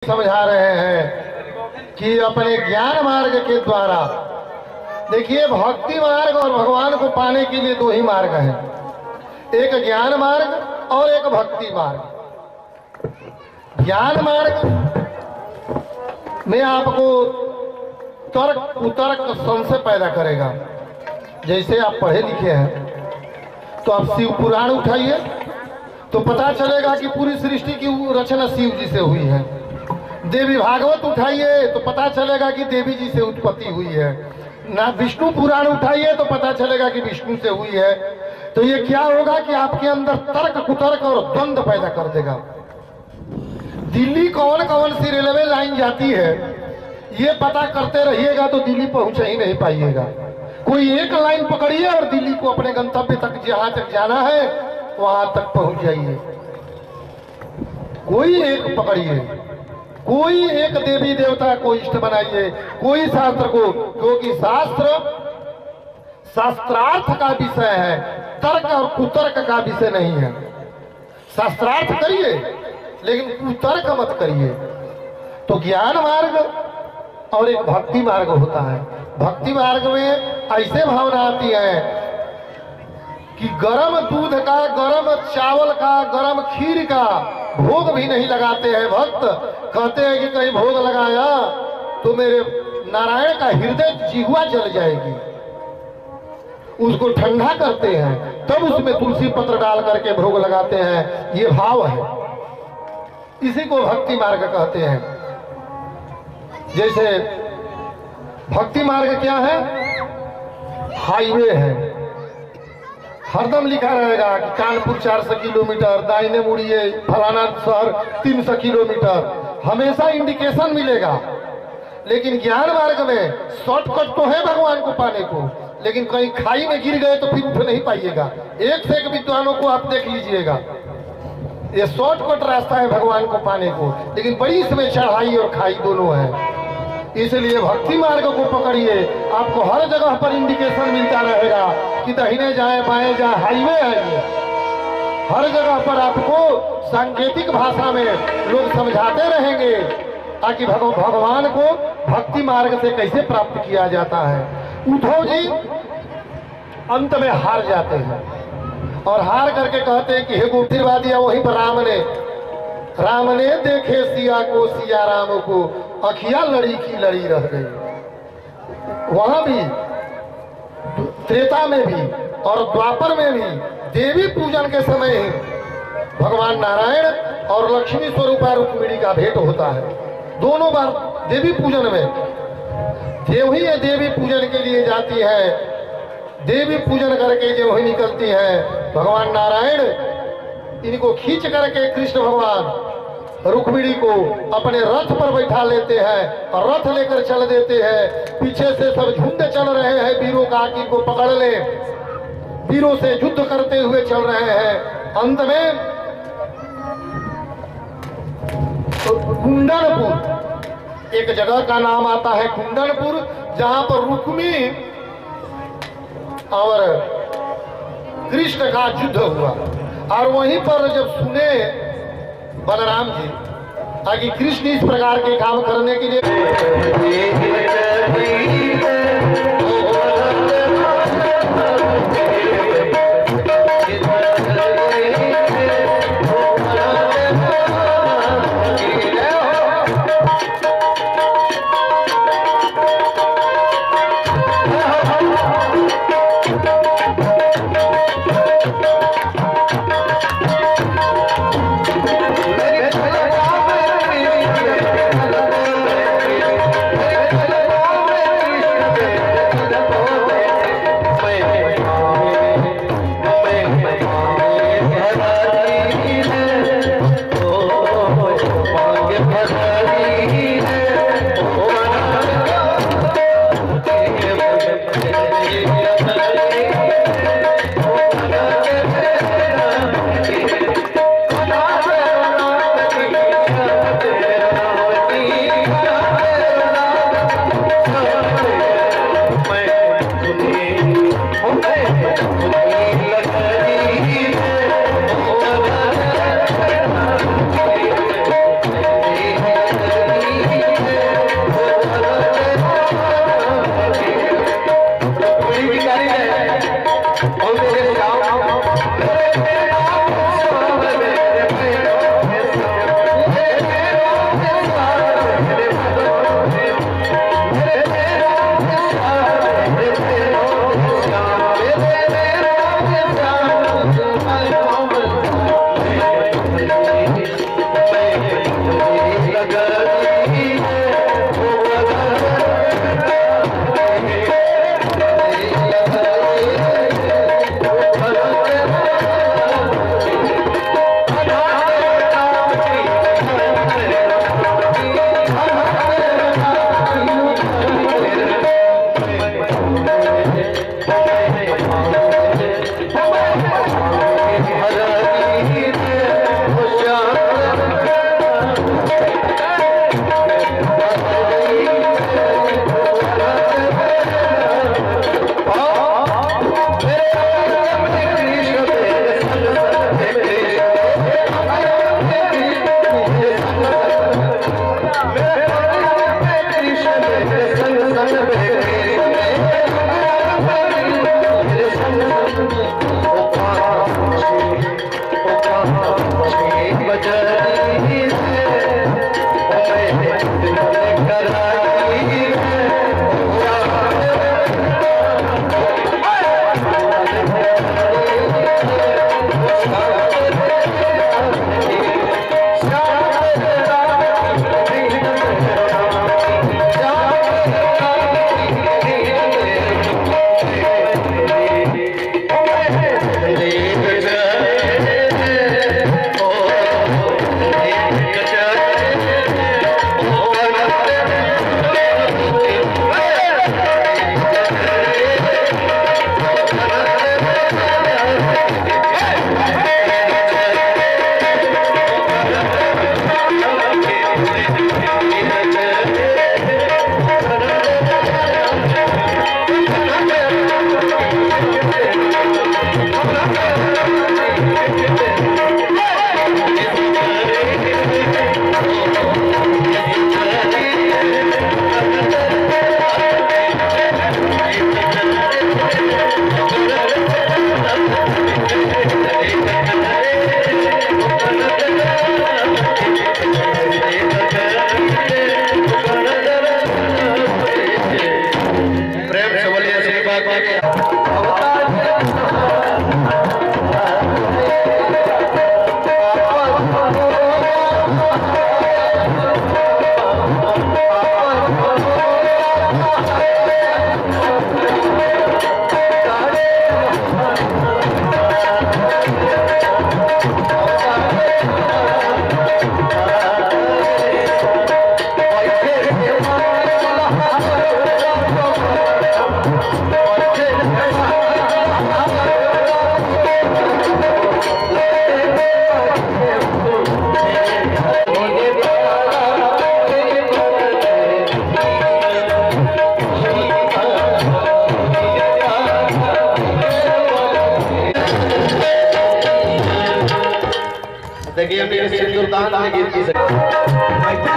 समझा रहे हैं कि अपने ज्ञान मार्ग के द्वारा, देखिए भक्ति मार्ग और भगवान को पाने के लिए दो ही मार्ग हैं, एक ज्ञान मार्ग और एक भक्ति मार्ग। ज्ञान मार्ग में आपको तर्क कुतर्क संशय पैदा करेगा। जैसे आप पढ़े लिखे हैं तो आप शिव पुराण उठाइए तो पता चलेगा कि पूरी सृष्टि की रचना शिव जी से हुई है। देवी भागवत उठाइए तो पता चलेगा कि देवी जी से उत्पत्ति हुई है। ना विष्णु पुराण उठाइए तो पता चलेगा कि विष्णु से हुई है। तो ये क्या होगा कि आपके अंदर तर्क कुतर्क और द्वंद्व पैदा कर देगा। दिल्ली कौन कौन सी रेलवे लाइन जाती है ये पता करते रहिएगा तो दिल्ली पहुंच ही नहीं पाइएगा। कोई एक लाइन पकड़िए और दिल्ली को अपने गंतव्य तक जहां तक जाना है वहां तक पहुंच जाइए। कोई एक पकड़िए, कोई एक देवी देवता को इष्ट बनाइए, कोई शास्त्र को, क्योंकि शास्त्र शास्त्रार्थ का विषय है, तर्क और कुतर्क का विषय नहीं है। शास्त्रार्थ करिए लेकिन कुतर्क मत करिए। तो ज्ञान मार्ग और एक भक्ति मार्ग होता है। भक्ति मार्ग में ऐसे भावना आती है कि गरम दूध का, गरम चावल का, गरम खीर का भोग भी नहीं लगाते हैं भक्त। कहते हैं कि कहीं भोग लगाया तो मेरे नारायण का हृदय जिह्वा जल जाएगी। उसको ठंडा करते हैं तब उसमें तुलसी पत्र डाल करके भोग लगाते हैं। ये भाव है, इसी को भक्ति मार्ग कहते हैं। जैसे भक्ति मार्ग क्या है? हाईवे है, हरदम लिखा रहेगा कि कानपुर 400 किलोमीटर, दाहिने मुड़िए फलाना शहर 300 किलोमीटर, हमेशा इंडिकेशन मिलेगा। लेकिन ज्ञान मार्ग में शॉर्टकट तो है भगवान को पाने को, लेकिन कहीं खाई में गिर गए तो फिर उठ नहीं पाइएगा। एक से एक विद्वानों को आप देख लीजिएगा, ये शॉर्टकट रास्ता है भगवान को पाने को, लेकिन बड़ी इसमें चढ़ाई और खाई दोनों है। इसलिए भक्ति मार्ग को पकड़िए, आपको हर जगह पर इंडिकेशन मिलता रहेगा कि दाहिने जाए बाएं जाए, हाईवे है ये। हर जगह पर आपको सांकेतिक भाषा में लोग समझाते रहेंगे ताकि भगवान को भक्ति मार्ग से कैसे प्राप्त किया जाता है। उद्धव जी अंत में हार जाते हैं और हार करके कहते हैं कि हे गोपीरवा दिया। वहीं पर राम ने देखे सिया को, सिया राम को, अखिया लड़ी की लड़ी रह गई। वहां भी त्रेता में भी और द्वापर में भी देवी पूजन के समय ही भगवान नारायण और लक्ष्मी स्वरूपा रुक्मिणी का भेंट होता है। दोनों बार देवी पूजन में देवी देवी पूजन के लिए जाती है। देवी पूजन करके जो ही निकलती है, भगवान नारायण इनको खींच करके कृष्ण भगवान रुक्मिणी को अपने रथ पर बैठा लेते हैं और रथ लेकर चल देते हैं। पीछे से सब झुंड चल रहे हैं वीरों का कि को पकड़ ले। वीरों से युद्ध करते हुए चल रहे हैं। अंत में तो कुंडनपुर एक जगह का नाम आता है, कुंडनपुर, जहां पर रुक्मी और कृष्ण का युद्ध हुआ। और वहीं पर जब सुने बलराम जी ताकि कृष्ण इस प्रकार के काम करने के लिए देखिए मेरे सिंदूर दान में गीत की सकते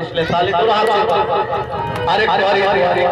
इसलिए साली तो हाथ से अरे अरे अरे अरे